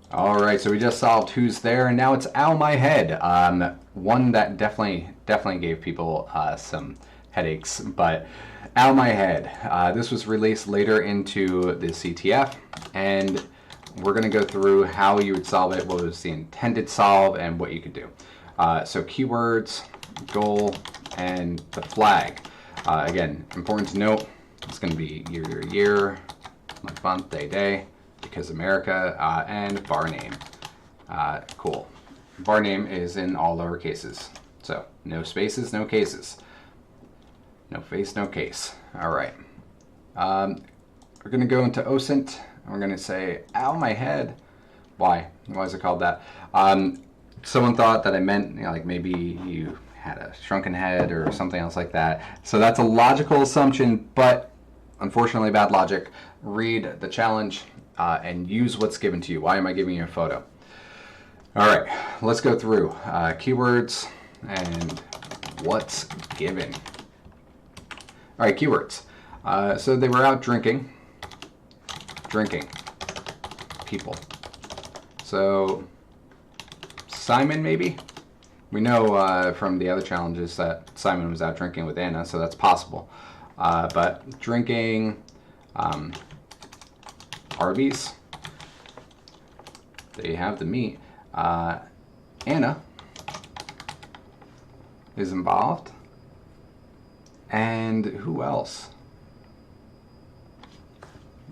All right, so we just solved who's there, and now it's Ow My Head. One that definitely gave people some headaches, but Ow My Head. This was released later into the CTF, and we're going to go through how you would solve it, what was the intended solve, and what you could do. So keywords, goal, and the flag. Again, important to note, it's going to be year, month, day, because America, and bar name. Cool. Bar name is in all lower cases. So no spaces, no cases. No face, no case. All right. We're going to go into OSINT, and we're going to say, ow, my head. Why? Why is it called that? Someone thought that I meant, you know, like maybe you had a shrunken head or something else like that. So that's a logical assumption, but unfortunately bad logic. Read the challenge and use what's given to you. Why am I giving you a photo? All right, let's go through keywords and what's given. All right, keywords. So they were out drinking, people. So Simon, maybe? We know from the other challenges that Simon was out drinking with Anna, so that's possible. But drinking, Arby's, they have the meat. Anna is involved. And who else?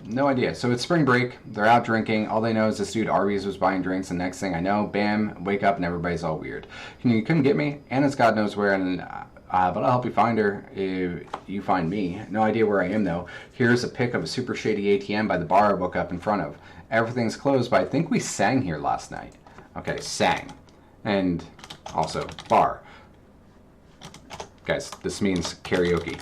No idea. So it's spring break. They're out drinking. All they know is this dude Arby's was buying drinks. And next thing I know, bam, wake up and everybody's all weird. Can you come get me? Anna's God knows where, and but I'll help you find her if you find me. No idea where I am though. Here's a pic of a super shady ATM by the bar I woke up in front of. Everything's closed, but I think we sang here last night. Okay, sang. And also bar. Guys, this means karaoke.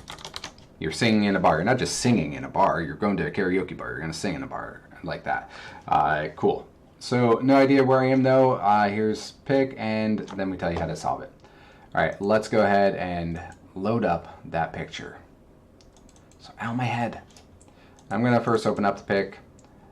You're singing in a bar. You're not just singing in a bar. You're going to a karaoke bar. You're going to sing in a bar like that. Cool. So no idea where I am though. Here's pick, and then we tell you how to solve it. All right, let's go ahead and load up that picture. So ow, my head. I'm going to first open up the pic.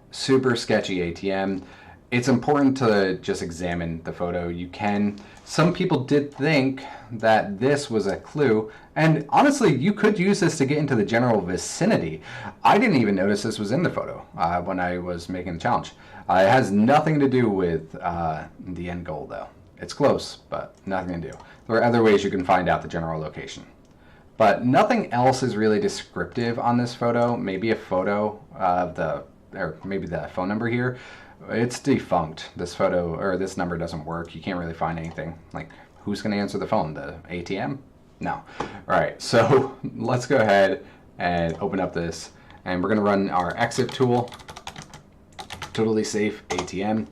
Super sketchy ATM. It's important to just examine the photo. You can. Some people did think that this was a clue, and honestly, you could use this to get into the general vicinity. I didn't even notice this was in the photo when I was making the challenge. It has nothing to do with the end goal, though. It's close, but nothing to do. There are other ways you can find out the general location. But nothing else is really descriptive on this photo. Maybe a photo of or maybe the phone number here. It's defunct. This photo or this number doesn't work. You can't really find anything. Like, who's going to answer the phone? The ATM? No. All right, so let's go ahead and open up this, and we're going to run our exit tool. Totally safe ATM,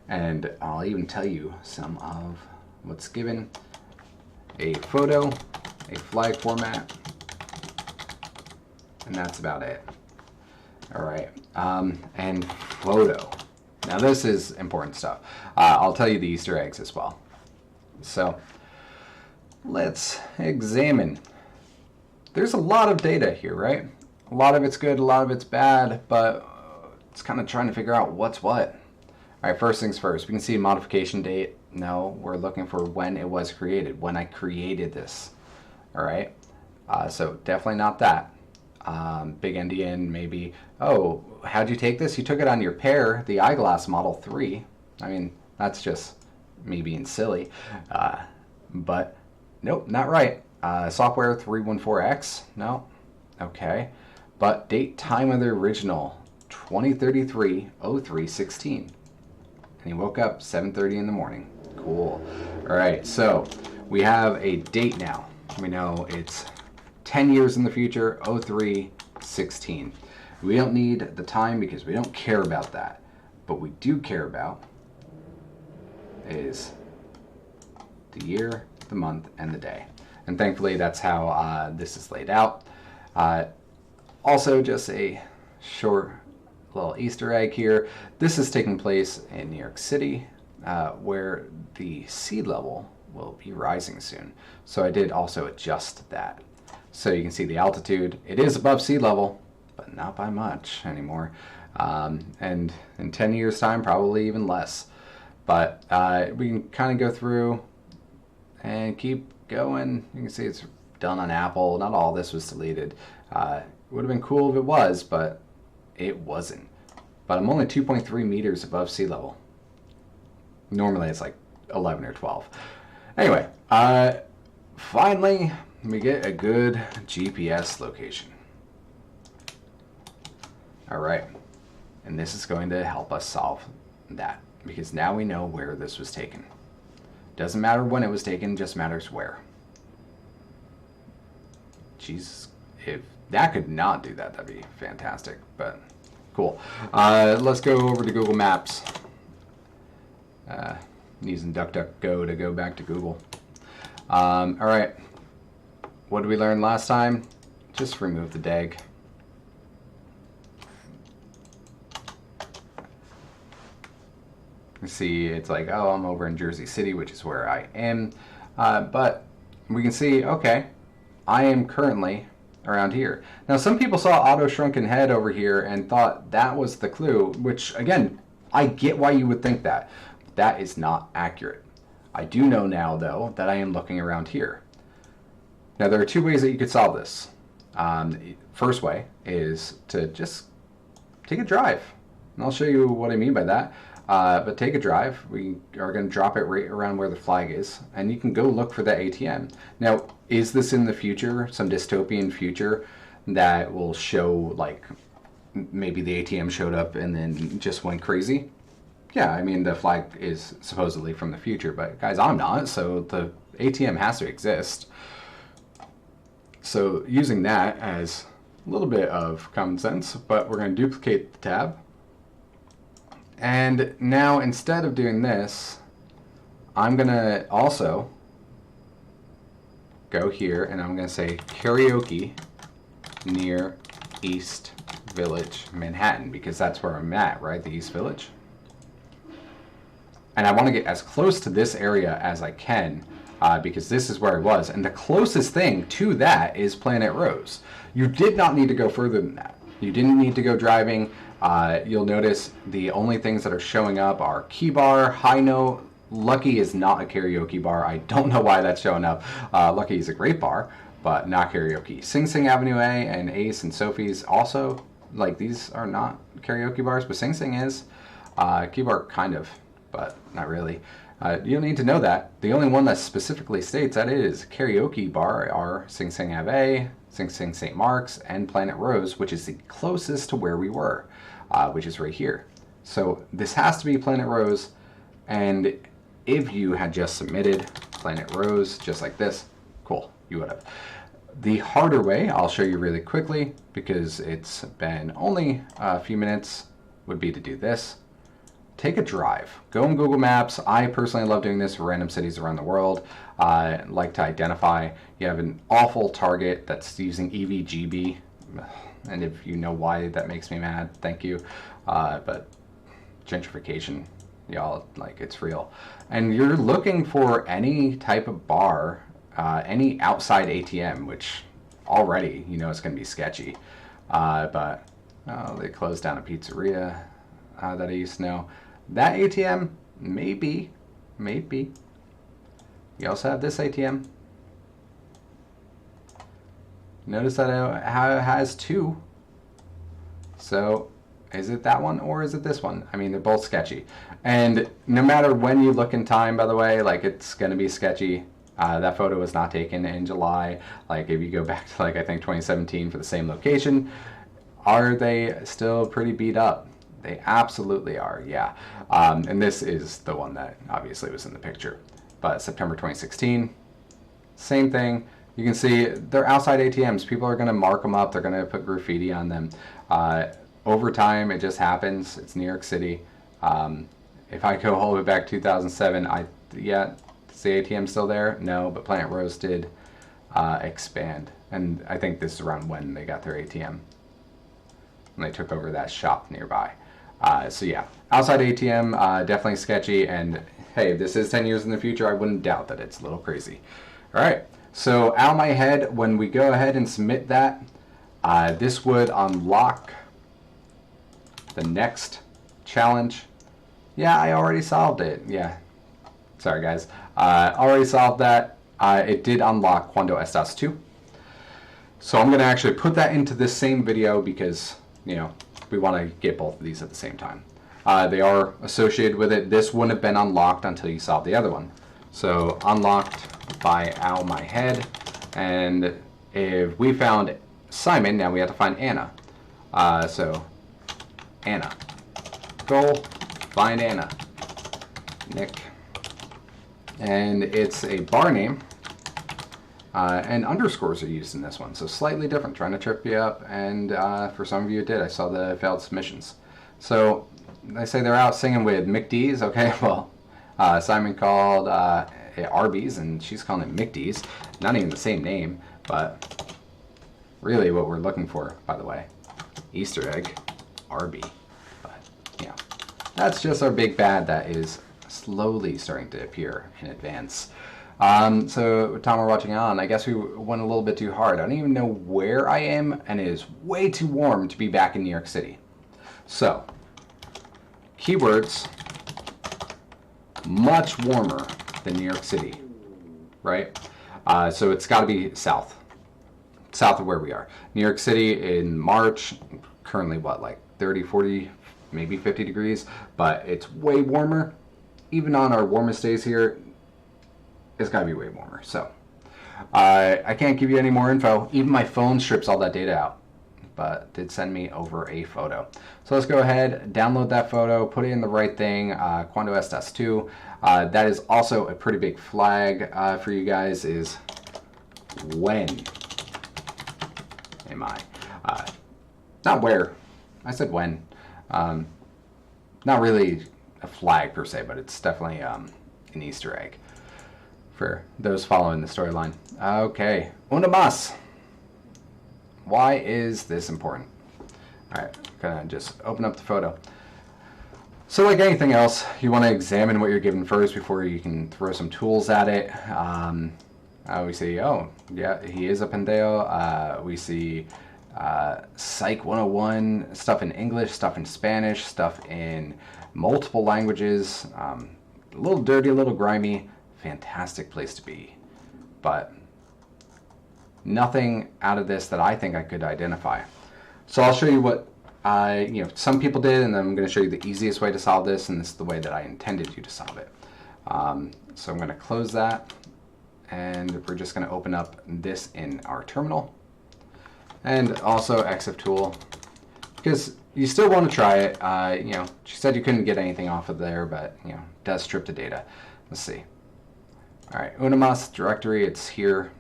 and I'll even tell you some of what's given. A photo, a flag format, and that's about it. All right, and photo. Now this is important stuff. I'll tell you the Easter eggs as well. So let's examine. There's a lot of data here, right? A lot of it's good, a lot of it's bad, but it's kind of trying to figure out what's what. All right, first things first. We can see modification date. No, we're looking for when it was created, when I created this. All right, so definitely not that. Big endian, maybe. Oh, how'd you take this? You took it on your Pair, the eyeglass Model 3. I mean, that's just me being silly. But nope, not right. Software 314X, no. Okay, but date, time of the original, 2033-03-16. And he woke up 7:30 in the morning. Cool. All right, so we have a date now. We know it's 10 years in the future, 03-16. We don't need the time because we don't care about that. But we do care about is the year, the month, and the day. And thankfully, that's how this is laid out. Also, just a short little Easter egg here. This is taking place in New York City, where the sea level will be rising soon. So I did also adjust that. So you can see the altitude. It is above sea level, but not by much anymore. And in 10 years time, probably even less. But we can kind of go through and keep going. You can see it's done on Apple. Not all this was deleted. It would have been cool if it was, but it wasn't. But I'm only 2.3 meters above sea level. Normally it's like 11 or 12. Anyway, finally we get a good GPS location. All right, and this is going to help us solve that, because now we know where this was taken. Doesn't matter when it was taken, just matters where. Jesus, if that could not do that, that'd be fantastic, but cool. Let's go over to Google Maps. Using DuckDuckGo to go back to Google. All right, what did we learn last time? Just remove the DAG. See, it's like, oh, I'm over in Jersey City, which is where I am. But we can see, okay, I am currently around here. Now, some people saw auto shrunken head over here and thought that was the clue, which, again, I get why you would think that. That is not accurate. I do know now, though, that I am looking around here. Now, there are two ways that you could solve this. First way is to just take a drive. And I'll show you what I mean by that. But take a drive. We are going to drop it right around where the flag is, and you can go look for that ATM. Now, is this in the future, some dystopian future that will show, like, maybe the ATM showed up and then just went crazy? Yeah, I mean, the flag is supposedly from the future, but guys, I'm not, so the ATM has to exist. So using that as a little bit of common sense, but we're going to duplicate the tab. And now, instead of doing this, I'm going to also go here and I'm going to say karaoke near East Village, Manhattan, because that's where I'm at, right? The East Village. And I want to get as close to this area as I can, because this is where I was. And the closest thing to that is Planet Rose. You did not need to go further than that. You didn't need to go driving. You'll notice the only things that are showing up are Key Bar, High Note. Lucky is not a karaoke bar. I don't know why that's showing up. Lucky is a great bar, but not karaoke. Sing Sing Avenue A and Ace and Sophie's also, like, these are not karaoke bars, but Sing Sing is. Key Bar kind of, but not really. You don't need to know that. The only one that specifically states that it is a karaoke bar are Sing Sing Ave, Sing Sing St. Mark's, and Planet Rose, which is the closest to where we were, which is right here. So this has to be Planet Rose, and if you had just submitted Planet Rose just like this, cool, you would have. The harder way, I'll show you really quickly because it's been only a few minutes, would be to do this. Take a drive. Go on Google Maps. I personally love doing this for random cities around the world. Like to identify. You have an awful target that's using EVGB. And if you know why that makes me mad, thank you. But gentrification, y'all, like, it's real. And you're looking for any type of bar, any outside ATM, which already, you know, it's going to be sketchy. But they closed down a pizzeria that I used to know. That ATM, maybe. You also have this ATM. Notice that it has two. So, is it that one or is it this one? I mean, they're both sketchy. And no matter when you look in time, by the way, like, it's going to be sketchy. That photo was not taken in July. Like, if you go back to, like, I think 2017 for the same location, are they still pretty beat up? They absolutely are, yeah. And this is the one that obviously was in the picture. But September 2016, same thing. You can see they're outside ATMs. People are going to mark them up. They're going to put graffiti on them. Over time, it just happens. It's New York City. If I go all the way back to 2007, yeah, is the ATM still there? No, but Planet Rose did expand. And I think this is around when they got their ATM. And they took over that shop nearby. So yeah, outside ATM, definitely sketchy. And hey, if this is 10 years in the future, I wouldn't doubt that it's a little crazy. All right, so out of my head, when we go ahead and submit that, this would unlock the next challenge. Yeah, I already solved it. Yeah, sorry guys. Already solved that. It did unlock Cuando Estas Tu. So I'm going to actually put that into this same video because, you know, we want to get both of these at the same time. They are associated with it. This wouldn't have been unlocked until you solve the other one. So unlocked by Ow My Head. And if we found Simon, now we have to find Anna. So Anna. Goal, find Anna. Nick. And it's a bar name. And underscores are used in this one, so slightly different, trying to trip you up, and for some of you it did. I saw the failed submissions. So they say they're out singing with McD's. Okay, well, Simon called Arby's, and she's calling it McD's. Not even the same name, but really what we're looking for, by the way. Easter egg, Arby. But, you know, that's just our big bad that is slowly starting to appear in advance. So time we're watching on, I guess we went a little bit too hard. I don't even know where I am, and it is way too warm to be back in New York City. So, keywords, much warmer than New York City, right? So it's got to be south of where we are. New York City in March, currently what, like 30, 40, maybe 50 degrees, but it's way warmer. Even on our warmest days here, it's got to be way warmer. So I can't give you any more info. Even my phone strips all that data out, but did send me over a photo. So let's go ahead, download that photo, put it in the right thing. Cuando Estas Tu. That is also a pretty big flag for you guys, is when am I? Not where. I said when. Not really a flag per se, but it's definitely an Easter egg for those following the storyline. Okay, una más. Why is this important? All right, gonna just open up the photo. So like anything else, you want to examine what you're given first before you can throw some tools at it. We see, oh, yeah, he is a pendejo. We see Psych 101, stuff in English, stuff in Spanish, stuff in multiple languages. A little dirty, a little grimy. Fantastic place to be, but nothing out of this that I think I could identify. So I'll show you what some people did, and then I'm going to show you the easiest way to solve this, and this is the way that I intended you to solve it. So I'm going to close that, and we're just going to open up this in our terminal, and also exif tool, because you still want to try it. She said you couldn't get anything off of there, but it does strip the data. Let's see. All right, una más directory, it's here.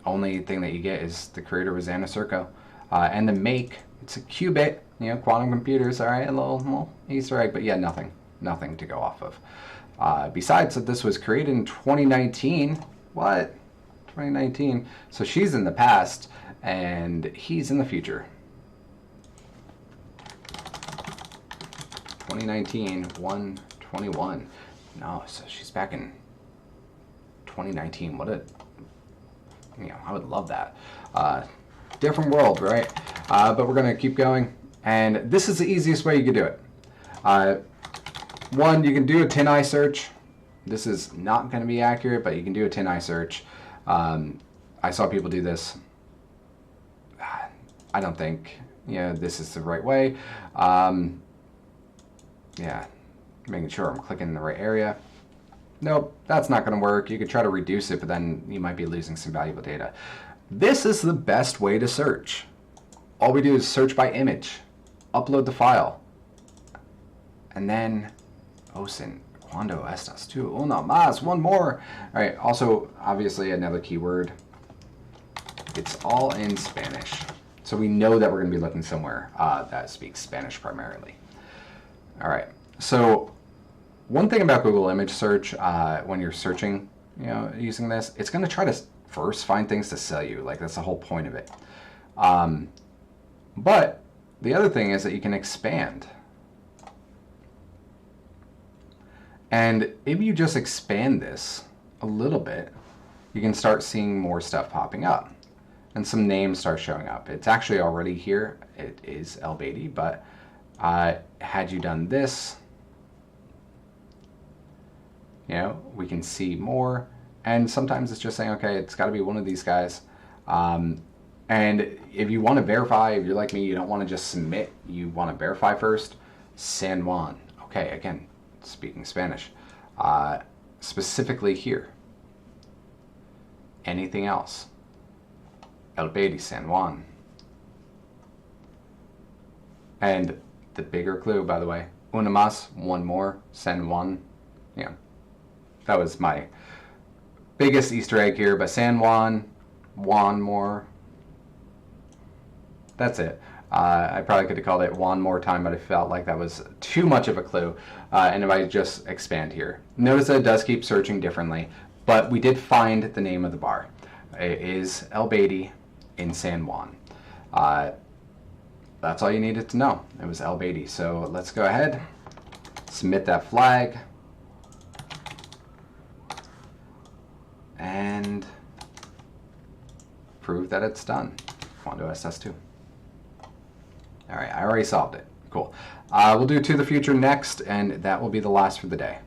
Only thing that you get is the creator was Anna Circo. And the make, it's a qubit, quantum computers, all right, a little Easter egg, but yeah, nothing to go off of. Besides that this was created in 2019, what? 2019, so she's in the past, and he's in the future. 2019, 1/21. No, so she's back in 2019. What a, I would love that. Different world, right? But we're gonna keep going, and this is the easiest way you could do it. One, you can do a TinEye search. This is not gonna be accurate, but you can do a TinEye search. I saw people do this. I don't think this is the right way. Yeah, making sure I'm clicking in the right area. Nope, that's not going to work. You could try to reduce it, but then you might be losing some valuable data. This is the best way to search. All we do is search by image, upload the file, and then OSINT, Cuando Estas Tu, una más, one more. All right, also, obviously, another keyword. It's all in Spanish. So we know that we're going to be looking somewhere that speaks Spanish primarily. All right, so one thing about Google image search, when you're searching, using this, it's going to try to first find things to sell you. Like, that's the whole point of it. But the other thing is that you can expand. And if you just expand this a little bit, you can start seeing more stuff popping up. And some names start showing up. It's actually already here. It is El Beatty, but Had you done this, you know, we can see more. And sometimes it's just saying, okay, it's got to be one of these guys. And if you want to verify, if you're like me, you don't want to just submit, you want to verify first. San Juan. Okay, again, speaking Spanish. Specifically here. Anything else? El Beatty, San Juan. And the bigger clue, by the way, una más, one more, San Juan. Yeah, that was my biggest Easter egg here, but San Juan, one more. That's it. I probably could have called it one more time, but I felt like that was too much of a clue. And if I just expand here, notice that it does keep searching differently, but we did find the name of the bar. It is El Beatty in San Juan. That's all you needed to know. It was El Beatty. So let's go ahead, submit that flag, and prove that it's done. Cuando Estas Tu. All right, I already solved it. Cool. We'll do To the Future next, and that will be the last for the day.